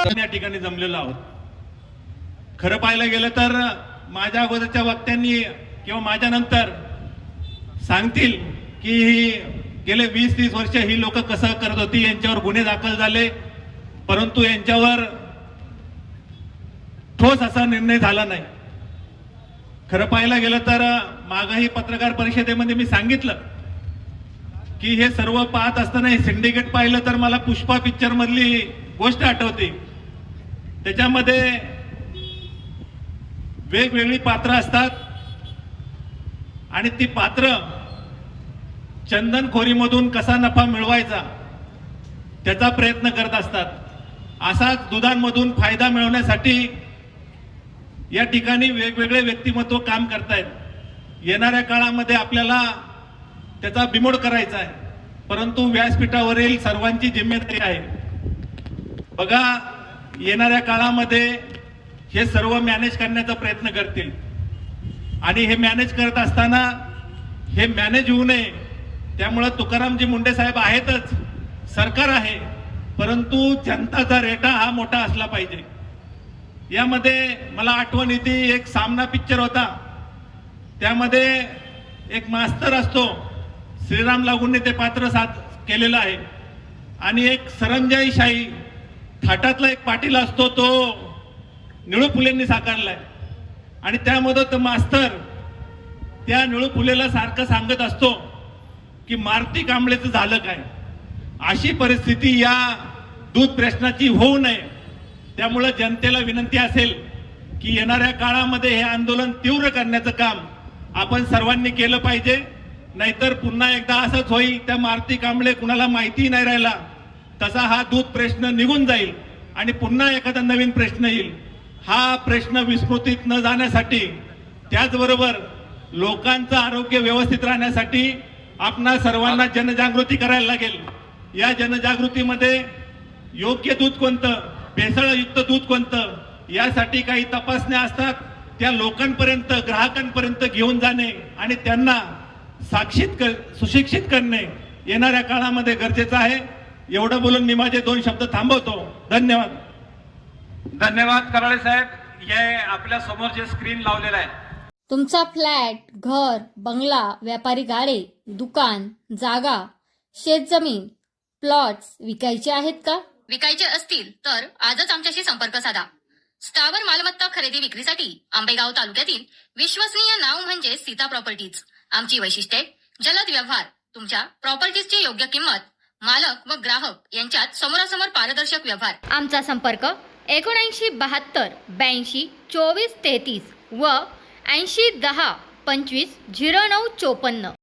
या ठिकाणी जमलेलो आहोत। खरं पाहायला गेलं तर माझ्या अगोदरच्या वक्त्यांनी किंवा माझ्या नंतर सांगतील की गेले 20-30 वर्ष ही लोक कसं करत होती, यांच्यावर गुन्हे दाखल झाले, परंतु यांच्यावर ठोस असा निर्णय झाला नाही। खरं पाहायला गेलं तर मागही पत्रकार परिषदेमध्ये मी सांगितलं की हे सर्व पाहत असताना हे सिंडिकेट पाहिलं तर मला पुष्पा पिक्चर मधली गोष्ट आठवते। त्याच्यामध्ये वेगवेगळी पात्र असतात आणि ती पात्र चंदनखोरीमधून कसा नफा मिळवायचा त्याचा प्रयत्न करत असतात। असाच दुधांमधून फायदा मिळवण्यासाठी या ठिकाणी वेगवेगळे व्यक्तिमत्व काम करतायत। येणाऱ्या काळामध्ये आपल्याला त्याचा बिमोड करायचा आहे, परंतु व्यासपीठावरील सर्वांची जिम्मेदारी आहे। बघा, येणाऱ्या काळामध्ये हे सर्व मॅनेज करण्याचा प्रयत्न करतील आणि हे मॅनेज करत असताना हे मॅनेज होऊ नये, त्यामुळे तुकारामजी मुंडे साहेब आहेतच, सरकार आहे, परंतु जनताचा रेटा हा मोठा असला पाहिजे। यामध्ये मला आठवण येते, एक सामना पिक्चर होता, त्यामध्ये एक मास्तर असतो, श्रीराम लागूंनी ते पात्र केलेलं आहे, आणि एक सरंजाईशाही थाटातला एक पाटील असतो, तो निळू फुलेंनी साकारलाय। आणि त्यामध्ये तो मास्तर त्या निळू फुलेला सारखं सांगत असतो की मारुती कांबळेचं झालं काय। अशी परिस्थिती या दूध प्रश्नाची होऊ नये, त्यामुळे जनतेला विनंती असेल की येणाऱ्या काळामध्ये हे आंदोलन तीव्र करण्याचं काम आपण सर्वांनी केलं पाहिजे, नाहीतर पुन्हा एकदा असंच होईल, त्या मारुती कांबळे कुणाला माहिती नाही राहिला तसा हा दूध प्रश्न निघून जाईल आणि पुन्हा एखादा नवीन प्रश्न येईल। हा प्रश्न विस्मृतीत न जाण्यासाठी, त्याचबरोबर लोकांचं आरोग्य व्यवस्थित राहण्यासाठी आपणा सर्वांना जनजागृती करायला लागेल। या जनजागृतीमध्ये योग्य दूध कोणतं, भेसळयुक्त दूध कोणतं, यासाठी काही तपासण्या असतात, त्या लोकांपर्यंत, ग्राहकांपर्यंत घेऊन जाणे आणि त्यांना सुशिक्षित करणे येणाऱ्या काळामध्ये गरजेचं आहे। एवढं बोलून मी माझे 2 शब्द थांबवतो। धन्यवाद। धन्यवाद कराळे साहेब। हे आपल्या समोर जे स्क्रीन लावलेलं आहे, तुमचा फ्लॅट, घर, बंगला, व्यापारी गाडे, दुकान, जागा, शेतजमीन, प्लॉट्स विकायचे आहेत का? विकायचे असतील तर आजच आमच्याशी संपर्क साधा। स्थावर मालमत्ता खरेदी विक्रीसाठी आंबेगाव तालुक्यातील विश्वसनीय नाव म्हणजे सीता प्रॉपर्टीज। आमची वैशिष्ट्ये: जलद व्यवहार, तुमच्या प्रॉपर्टीजची योग्य किंमत, मालक व ग्राहक यांच्यात समोरासमोर पारदर्शक व्यवहार। आमचा संपर्क 7972 82 24 33 व 80 10 25 09 54।